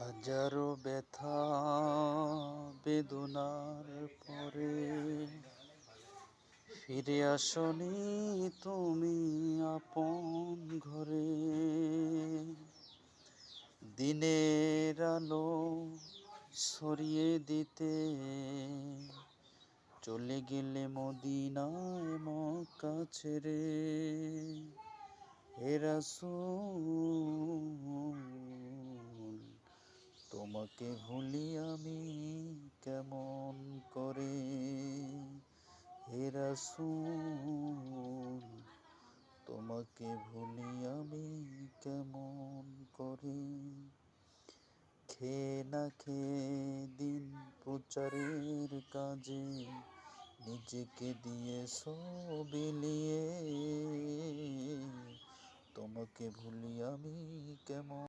হাজারো ব্যথা বেদনার পরে ফিরে আসনি তুমি আপন ঘরে। দিনের আলো ছড়িয়ে দিতে চলে গেলে মদিনায় মক্কা ছেড়ে। হে রাসূল, তোমাকে ভুলি আমি কেমন করে। হে রাসূল, তোমাকে ভুলি আমি কেমন করে। খেয়ে না খেয়ে দিন প্রচারের কাজে নিজেকে দিয়েছ বিলিয়ে। তোমাকে ভুলি আমি কেমন